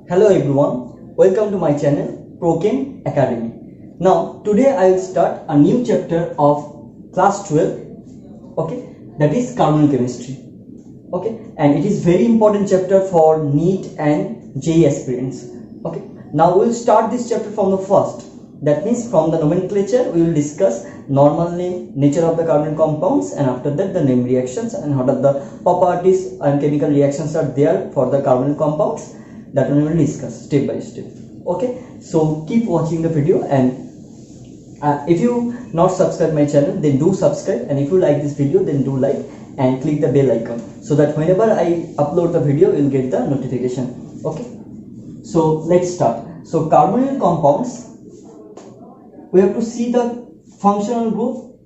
Hello everyone, welcome to my channel Prochem Academy. Now today I will start a new chapter of class 12, okay, that is carbon chemistry, okay, and it is very important chapter for NEET and JEE aspirants, okay. Now we will start this chapter from the first, that means from the nomenclature we will discuss normal name, nature of the carbon compounds, and after that the name reactions and what are the properties and chemical reactions are there for the carbon compounds. That one we will discuss step by step. Okay, so keep watching the video, and if you not subscribe my channel, then do subscribe, and if you like this video, then do like and click the bell icon so that whenever I upload the video, you will get the notification. Okay, so let's start. So carbonyl compounds, we have to see the functional group,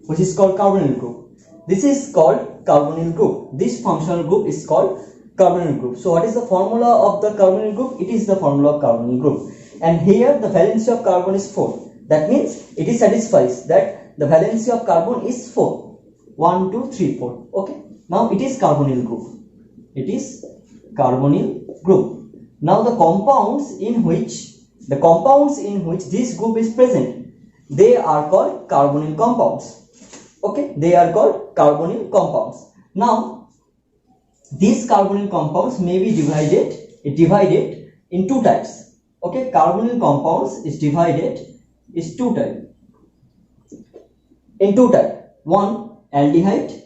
which is called carbonyl group. This is called carbonyl group. This functional group is called carbonyl group. So what is the formula of the carbonyl group? It is the formula of carbonyl group, and here the valency of carbon is 4. That means it satisfies that the valency of carbon is 4. 1, 2, 3, 4. Okay, now it is carbonyl group. It is carbonyl group. Now the compounds in which this group is present, they are called carbonyl compounds. Okay, they are called carbonyl compounds. Now these carbonyl compounds may be divided in two types. Okay, carbonyl compounds is divided in two types. One aldehyde,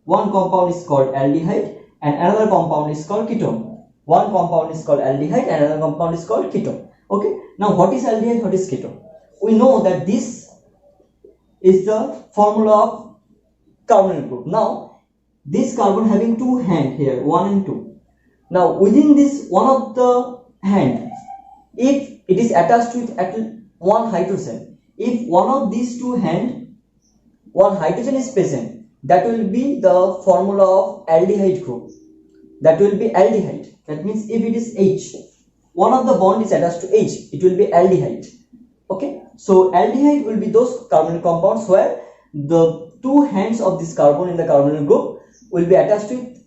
one compound is called aldehyde, and another compound is called ketone. One compound is called aldehyde and another compound is called ketone. Okay, now what is aldehyde, what is ketone? We know that this is the formula of carbonyl group. Now this carbon having two hand here, 1 and 2. Now within this one of the hand, if it is attached with at one hydrogen, if one of these two hand, one hydrogen is present, that will be the formula of aldehyde group. That will be aldehyde. That means if it is H, one of the bond is attached to H, it will be aldehyde. Okay, so aldehyde will be those carbonyl compounds where the two hands of this carbon in the carbonyl group will be attached with,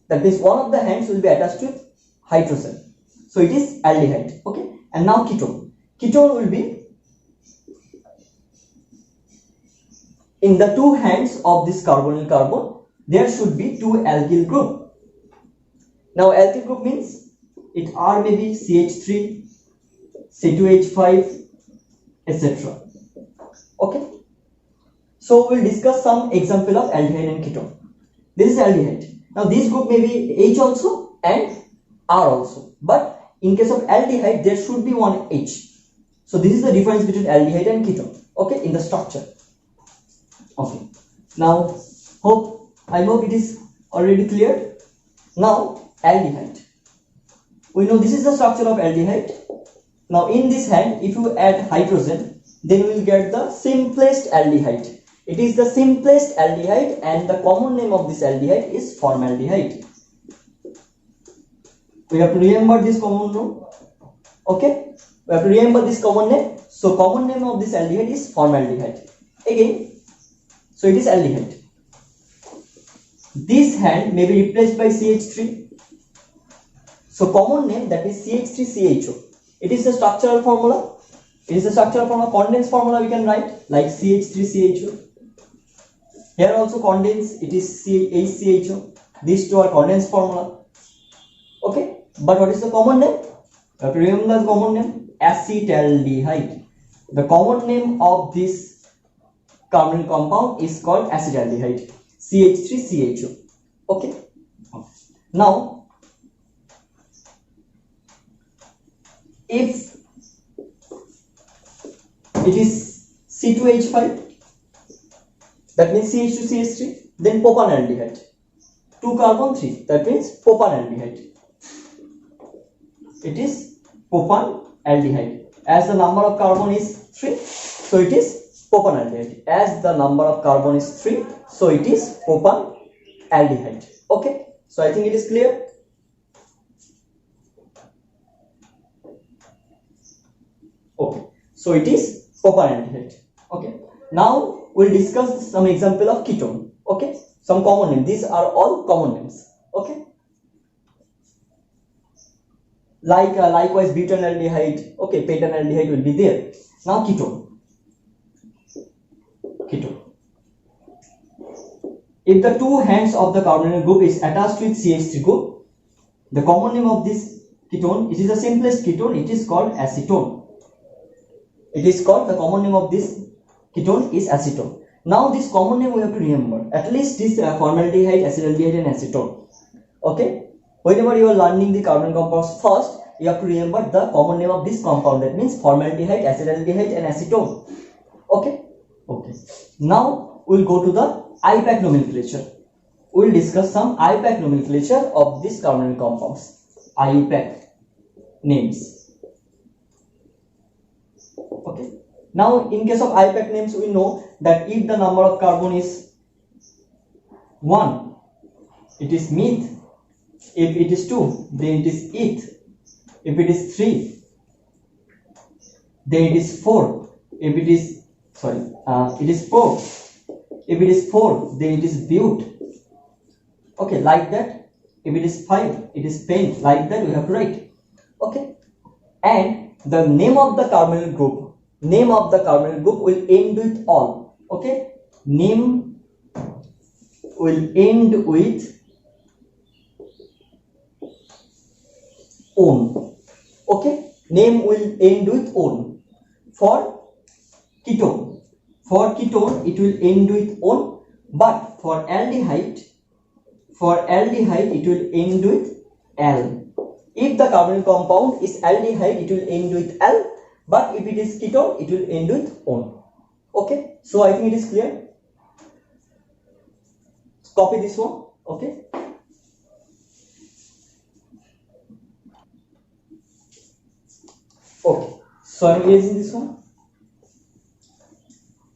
that means one of the hands will be attached with hydrogen, so it is aldehyde. Okay, and now ketone will be in the two hands of this carbonyl carbon, there should be two alkyl group. Now alkyl group means it are maybe CH3, C2H5, etc. Okay, so we'll discuss some example of aldehyde and ketone. This is aldehyde. Now this group may be H also and R also, but in case of aldehyde there should be one H. So this is the difference between aldehyde and ketone, okay, in the structure. Okay, now I hope it is already clear. Now aldehyde, we know this is the structure of aldehyde. Now in this hand, if you add hydrogen, then we will get the simplest aldehyde. It is the simplest aldehyde, and the common name of this aldehyde is formaldehyde. We have to remember this common name. Okay, we have to remember this common name. So common name of this aldehyde is formaldehyde. Again, so it is aldehyde. This hand may be replaced by CH3. So common name, that is CH3CHO. It is the structural formula. It is the structural formula, condensed formula we can write like CH3CHO. Here also condensed, it is HCHO. These two are condensed formula. Okay, but what is the common name? You have to remember the common name, acetaldehyde. The common name of this carbonyl compound is called acetaldehyde, CH3CHO. Okay, now if it is C2H5, that means CH2CH3, then propanaldehyde. 2 carbon 3, that means propanaldehyde. It is propanaldehyde. As the number of carbon is 3, so it is propanaldehyde. As the number of carbon is 3, so it is propanaldehyde. Okay, so I think it is clear. Okay, so it is propanaldehyde. Okay, now we'll discuss some example of ketone. Okay, some common names. These are all common names. Okay, Likewise butanaldehyde, okay, pentanaldehyde will be there. Now ketone. If the two hands of the carbonyl group is attached with CH3 group, the common name of this ketone, it is the simplest ketone, it is called acetone. The common name of this ketone is acetone. Now this common name we have to remember, at least this formaldehyde, acetaldehyde and acetone. Okay, whenever you are learning the carbon compounds, first you have to remember the common name of this compound, that means formaldehyde, acetaldehyde and acetone. Okay. Now we'll go to the IUPAC nomenclature. We'll discuss some IUPAC nomenclature of these carbonyl compounds. IUPAC names. Okay. Now in case of IUPAC names, we know that if the number of carbon is 1, it is meth. If it is 2, then it is eth. If it is 3, then it is 4. If it is it is 4. If it is 4, then it is but. Okay, like that. If it is 5, it is pent. Like that we have to write. Okay. And the name of the carbonyl group will end with all. Okay. Name will end with on. Okay. Name will end with on. For ketone it will end with on, but for aldehyde it will end with al. If the carbonyl compound is aldehyde, it will end with al, but if it is ketone, it will end with on. Okay, so I think it is clear. Copy this one. Okay. So I am erasing this one.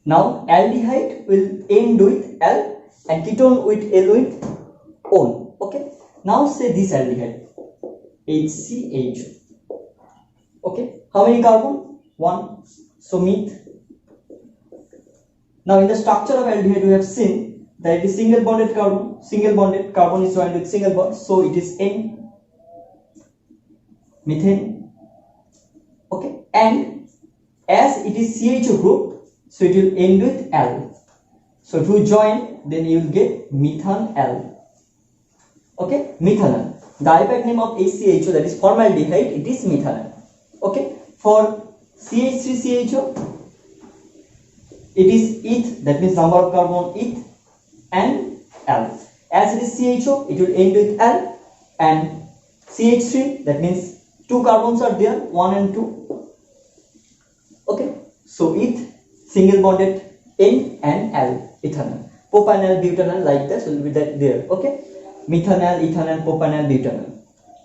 Now aldehyde will end with al and ketone with al with on. Okay. Now say this aldehyde, HCHO. Okay. How many carbon? 1. So meth. Now in the structure of aldehyde, we have seen that it is single bonded carbon. Single bonded carbon is joined with single bond, so it is N. Methane. Okay. And as it is CHO group, so it will end with al. So if you join, then you will get methanal. Okay, methanal. The IUPAC name of HCHO, that is formaldehyde, it is methanal. Okay, for CH3CHO, it is eth, that means number of carbon eth and al. As it is CHO, it will end with al, and CH3, that means 2 carbons are there, 1 and 2. Okay, so eth, single bonded N and al, ethanol. Propanol, butanol, like that will be that there. Okay, methanol, ethanol, propanol, butanol.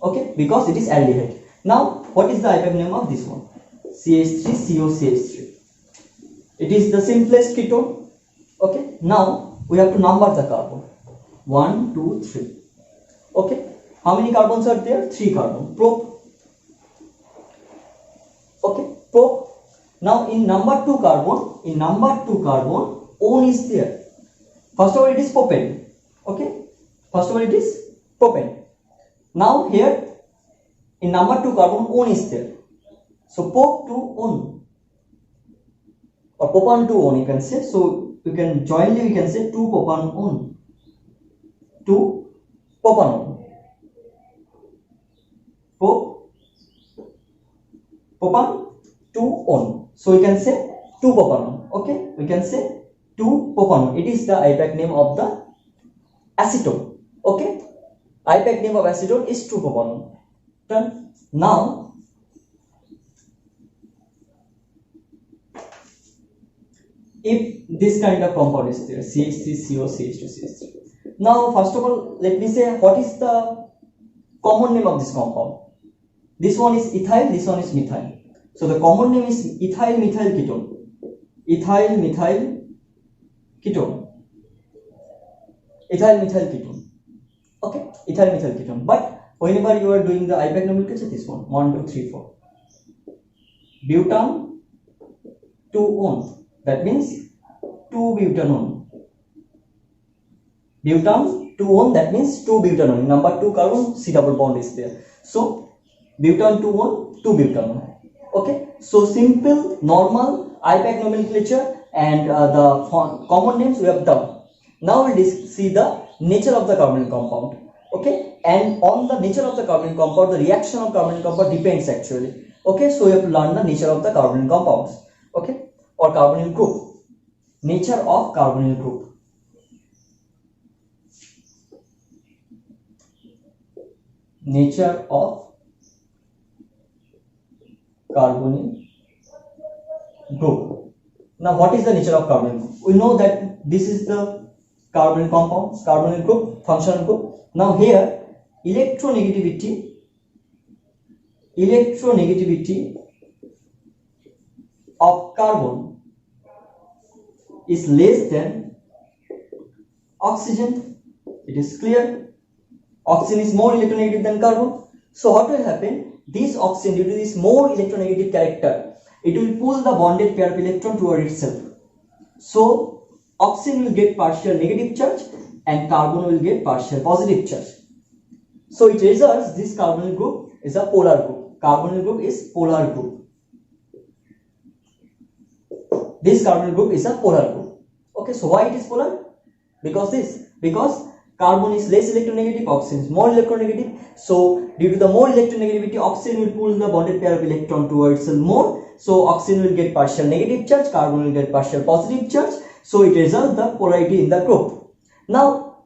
Okay, because it is aldehyde. Now what is the IUPAC name of this one? CH3COCH3. It is the simplest ketone. Okay, now we have to number the carbon. 1, 2, 3. Okay, how many carbons are there? 3 carbon. Prop. Okay, prop. Now in number 2 carbon, on is there. First of all, it is propane. Okay, first of all, it is propane. Now here in number 2 carbon, on is there. So prop to on, or propan to on, you can say. So you can jointly, we can say 2 propan on, 2 propan on, propan 2 on. So we can say 2 propanol. Okay, we can say 2 propanol. It is the IUPAC name of the acetone. Okay, IUPAC name of acetone is 2 propanol. Now if this kind of compound is there, CH3CO, CH2CH3. Now first of all, let me say what is the common name of this compound. This one is ethyl, this one is methyl. So the common name is ethyl methyl ketone. Ethyl methyl ketone. Ethyl methyl ketone. Okay, ethyl methyl ketone. But whenever you are doing the IUPAC nomenclature, this one 1, 2, 3, 4. Butan 2 on. That means 2 butanone. Butan 2 on. That means 2 butanone. Number 2 carbon C double bond is there. So butanone 2-butanone. Okay, so simple normal IUPAC nomenclature and the common names we have done. Now we'll see the nature of the carbonyl compound. Okay, and on the nature of the carbonyl compound, the reaction of carbonyl compound depends actually. Okay, so we have to learn the nature of the carbonyl compounds. Okay, or carbonyl group. Nature of carbonyl group. Nature of carbonyl group. Now, what is the nature of carbonyl group? We know that this is the carbonyl compound, carbonyl group, functional group. Now, here electronegativity of carbon is less than oxygen. It is clear. Oxygen is more electronegative than carbon. So what will happen? This oxygen, due to this more electronegative character, it will pull the bonded pair of electron toward itself. So oxygen will get partial negative charge and carbon will get partial positive charge. So it results this carbonyl group is a polar group. Carbonyl group is polar group. This carbonyl group is a polar group. Okay, so why it is polar? Because carbon is less electronegative, oxygen is more electronegative. So due to the more electronegativity, oxygen will pull the bonded pair of electron towards itself more. So oxygen will get partial negative charge, carbon will get partial positive charge. So it results the polarity in the group. Now,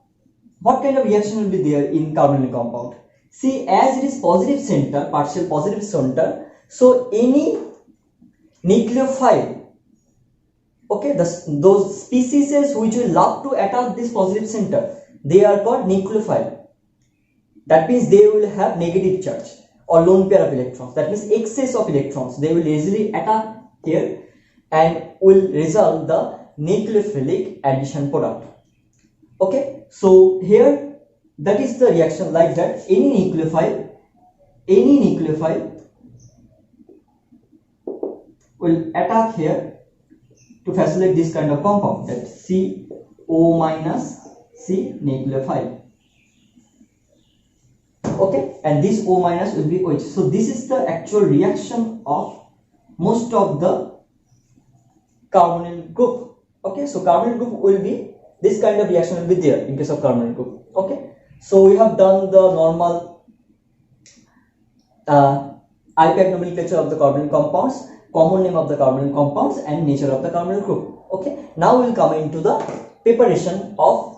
what kind of reaction will be there in carbonyl compound? See, as it is positive center, partial positive center, so any nucleophile, okay, those species which will love to attack this positive center, they are called nucleophile. That means they will have negative charge or lone pair of electrons. That means excess of electrons. They will easily attack here and will result the nucleophilic addition product. Okay, so here that is the reaction like that. Any nucleophile will attack here to facilitate this kind of compound, that CO minus C nucleophile. Okay, and this O minus will be OH. So this is the actual reaction of most of the carbonyl group. Okay, so carbonyl group will be, this kind of reaction will be there in case of carbonyl group. Okay, so we have done the normal IUPAC nomenclature of the carbonyl compounds, common name of the carbonyl compounds and nature of the carbonyl group. Okay, now we will come into the preparation of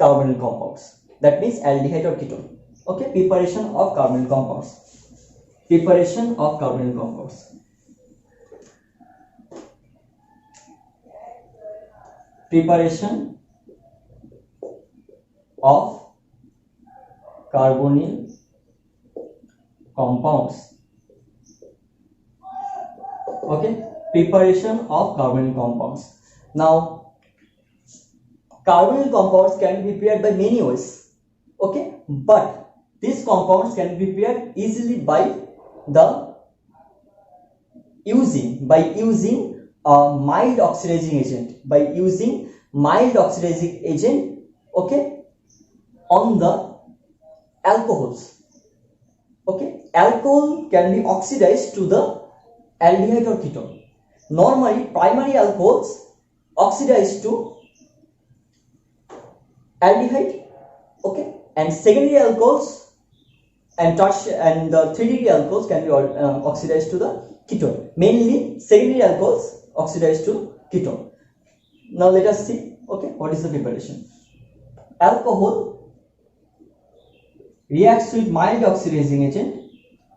carbonyl compounds, that means aldehyde or ketone. Okay, preparation of carbonyl compounds. Preparation of carbonyl compounds. Preparation of carbonyl compounds. Okay, preparation of carbonyl compounds. Now, carbonyl compounds can be prepared by many ways. Okay, but these compounds can be prepared easily by using a mild oxidizing agent. By using mild oxidizing agent, okay, on the alcohols. Okay, alcohol can be oxidized to the aldehyde or ketone. Normally, primary alcohols oxidize to aldehyde, okay, and secondary alcohols and the 3-degree alcohols can be oxidized to the ketone. Mainly, secondary alcohols oxidized to ketone. Now let us see. Okay, what is the preparation? Alcohol reacts with mild oxidizing agent,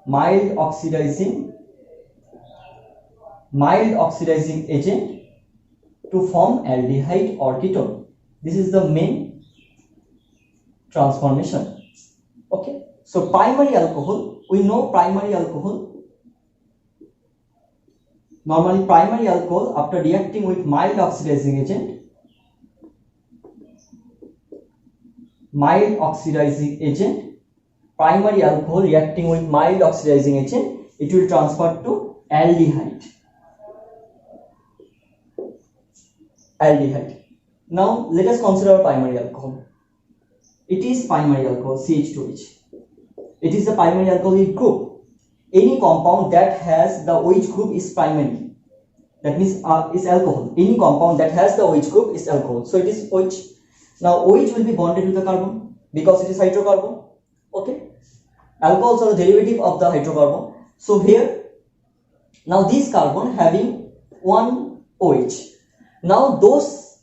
mild oxidizing agent to form aldehyde or ketone. This is the main transformation. Okay, so primary alcohol, we know primary alcohol. Normally, primary alcohol after reacting with mild oxidizing agent, primary alcohol reacting with mild oxidizing agent, it will transfer to aldehyde. Now let us consider primary alcohol. It is primary alcohol CH2H. It is the primary alcoholic group. any compound that has the OH group is primary. That means is alcohol. Any compound that has the OH group is alcohol. So it is OH. Now OH will be bonded with the carbon because it is hydrocarbon. Okay. Alcohols are the derivative of the hydrocarbon. So here, now this carbon having one OH. Now those,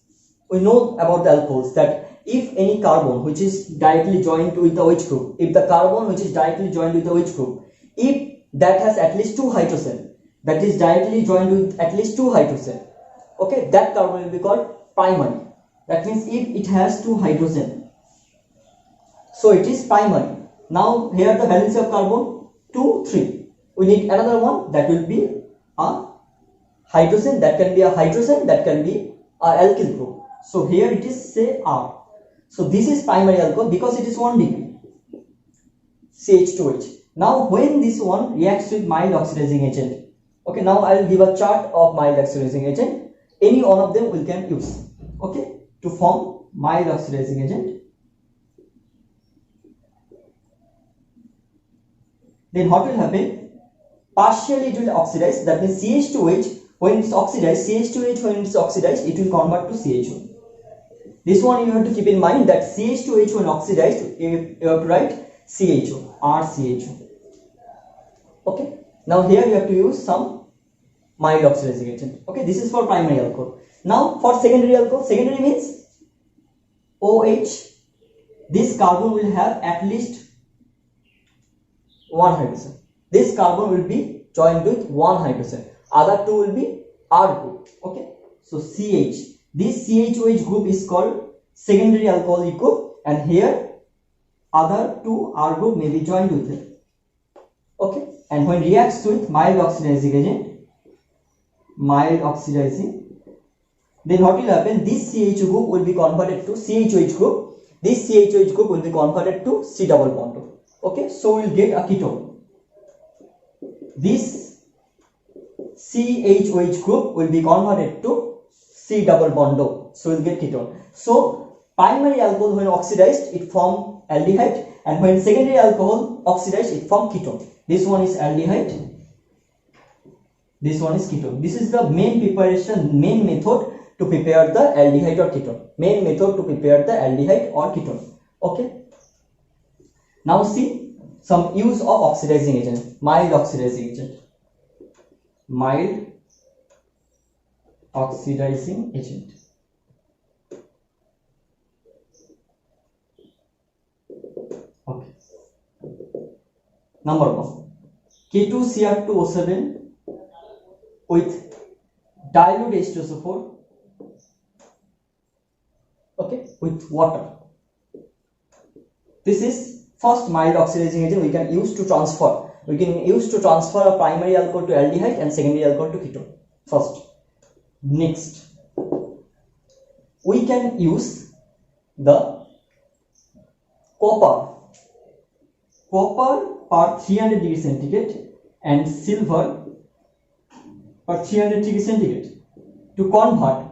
we know about the alcohols that if any carbon which is directly joined with the OH group, if the carbon which is directly joined with the OH group, if that has at least 2 hydrogen, that is directly joined with at least 2 hydrogen, okay, that carbon will be called primary. That means if it has 2 hydrogen, so it is primary. Now here the valency of carbon 2, 3. We need another one, that will be a hydrogen, that can be a hydrogen, that can be a alkyl group. So here it is say R. So this is primary alcohol because it is 1 degree, CH2H. Now when this one reacts with mild oxidizing agent, okay, now I will give a chart of mild oxidizing agent. Any one of them we can use, okay, to form mild oxidizing agent. Then what will happen? Partially it will oxidize, that means CH2H when it's oxidized, CH2H when it's oxidized, it will convert to CHO. This one you have to keep in mind that CH2H when oxidized, you have to write CHO, RCHO. Okay. Now here you have to use some mild oxidizing agent. Okay, this is for primary alcohol. Now for secondary alcohol, secondary means OH. This carbon will have at least 1 hydrogen. This carbon will be joined with 1 hydrogen. Other two will be R group. Okay, so CH. This CHOH group is called secondary alcoholic group, and here other two R group may be joined with it. Okay, and when reacts with mild oxidizing agent, then what will happen? This CH group will be converted to CHOH group. This CHOH group will be converted to C double bond. Okay, so we will get a ketone. This CHOH group will be converted to C double bond O. So we will get ketone. So primary alcohol when oxidized it form aldehyde, and when secondary alcohol oxidized it form ketone. This one is aldehyde, this one is ketone. This is the main method to prepare the aldehyde or ketone. Main method to prepare the aldehyde or ketone. Okay. Now see some use of oxidizing agent, mild oxidizing agent. Mild oxidizing agent. Okay. Number 1, K2Cr2O7 with dilute H2SO4, okay, with water. This is first mild oxidizing agent we can use to transfer. We can use to transfer a primary alcohol to aldehyde and secondary alcohol to ketone. First. Next, we can use the copper per 300 degree centigrade and silver per 300 degree centigrade to convert,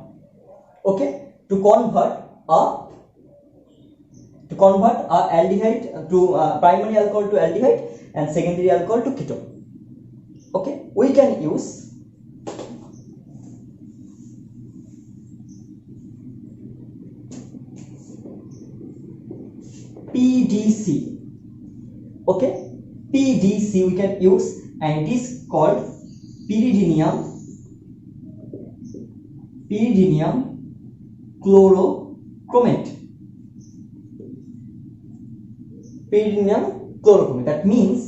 okay, to convert a aldehyde to primary alcohol to aldehyde and secondary alcohol to ketone. Okay, we can use PDC. Okay, PDC we can use, and it is called pyridinium chlorochromate. Pyridinium chlorochromate. That means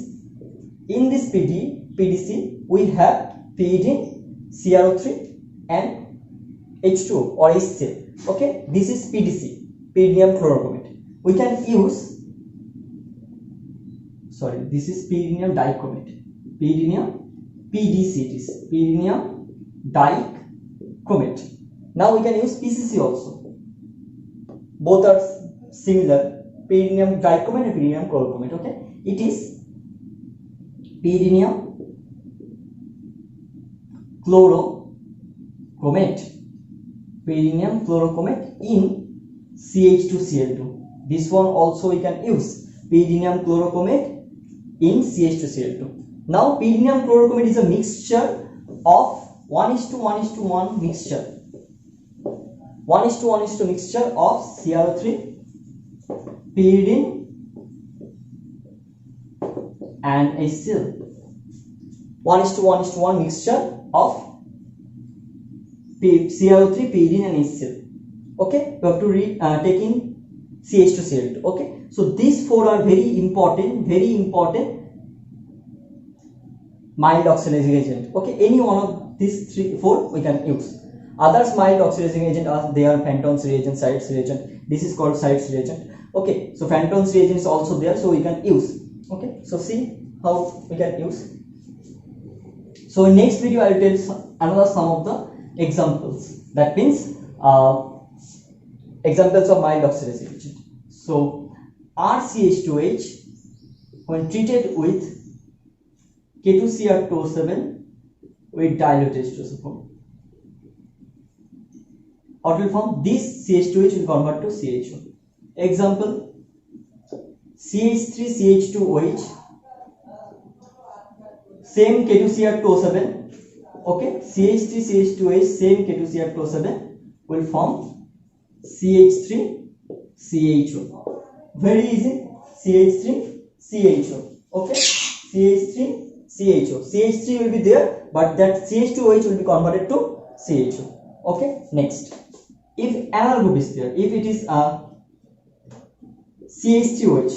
in this PDC we have pyridine, CrO3 and H2O or HCl. Okay, this is PDC, pyridinium chlorochromate. We can use, this is pyridinium dichromate. PDC it is, pyridinium dichromate. Now we can use PCC also. Both are similar, pyridinium dichromate and pyridinium chlorochromate. Okay, it is pyridinium chlorochromate in CH2Cl2. This one also we can use, pyridinium chlorochromate in CH2Cl2. Now pyridinium chlorochromate is a mixture of 1:1:1 mixture. 1:1:1 mixture of CrO3, pyridine and HCl. 1:1:1 mixture of CrO3, pyridine and HCl. Okay, we have to take in CH2Cl2. Okay, so these four are very important mild oxidizing agent. Okay, any one of these four we can use. Others mild oxidizing agent are Fenton's reagent, Seid's reagent. This is called Seid's reagent. Okay, so Fenton's reagent is also there, so we can use. Okay, so see how we can use. So in next video I will tell another some of the examples. That means examples of mild oxidizing agent. So RCH2H when treated with K2Cr2O7 with dilute H2SO4, what will form? This CH2H will convert to CHO. Example, CH3CH2OH, same K2Cr2O7. Okay, CH3CH2OH, same K2Cr2O7 will form CH3CHO. Very easy. CH3CHO. Okay, CH3CHO. CH3 will be there, but that CH2OH will be converted to CHO. Okay, next, if another group is there, if it is CH3OH,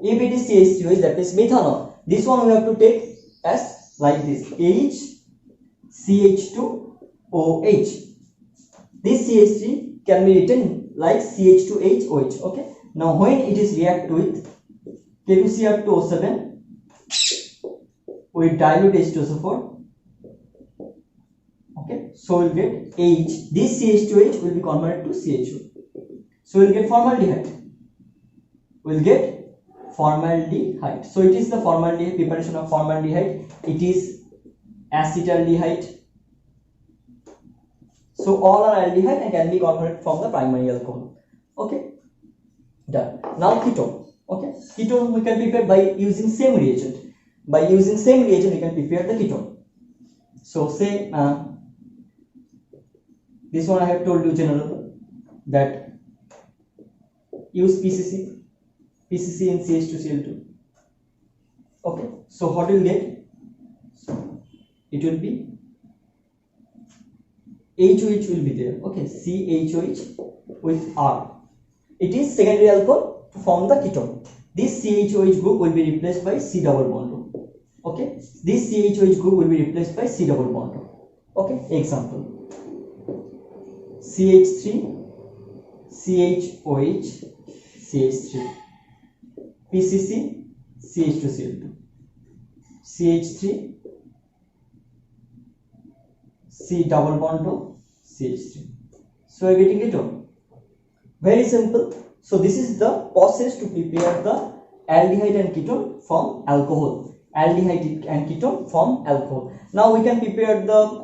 if it is CH3OH, that is methanol. This one we have to take as like this, HCH2OH. This CH3 can be written like CH2HOH. Okay, now when it is react with K2Cr2O7 with dilute H2SO4, okay, so we'll get H. This CH2H will be converted to CHO. So we'll get formaldehyde. So it is the formaldehyde, preparation of formaldehyde. It is acetaldehyde. So all are aldehyde and can be converted from the primary alcohol. Okay, done. Now ketone. Okay, ketone we can prepare by using same reagent. By using same reagent we can prepare the ketone. So say this one I have told you general that use PCC and CH2Cl2. Okay, so what will get? So it will be HOH will be there. Okay, CHOH with R. It is secondary alcohol to form the ketone. This CHOH group will be replaced by C double bond. Okay, this CHOH group will be replaced by C double bond. Okay, example, CH3 CHOH CH3, PCC CH2Cl2, CH3 C double bond to CH3. So you are getting it on. Very simple. So this is the process to prepare the aldehyde and ketone from alcohol. Aldehyde and ketone from alcohol. Now we can prepare the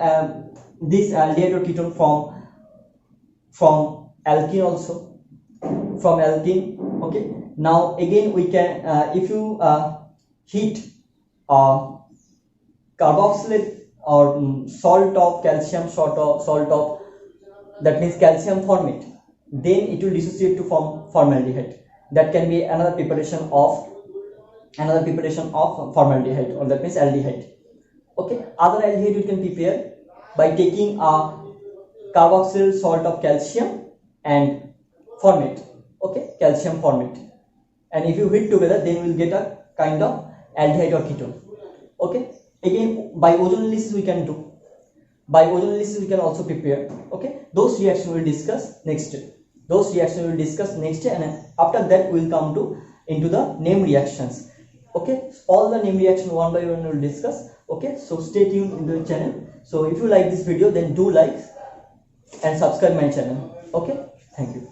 this aldehyde or ketone from alkene also. From alkene. Okay. Now again we can if you heat carboxylate or salt of calcium, salt of that means calcium formate, then it will dissociate to form formaldehyde. That can be another preparation of formaldehyde, or that means aldehyde. Okay, other aldehyde you can prepare by taking a carboxyl salt of calcium and formate. Okay, calcium formate, and if you heat together, then you will get a kind of aldehyde or ketone. Okay, again by ozonolysis we can do. By ozonolysis we can also prepare. Okay, those reactions we will discuss next. And after that we will come into the name reactions. Okay, all the name reaction one by one we will discuss. Okay, so stay tuned in the channel. So if you like this video, then do like and subscribe my channel. Okay, thank you.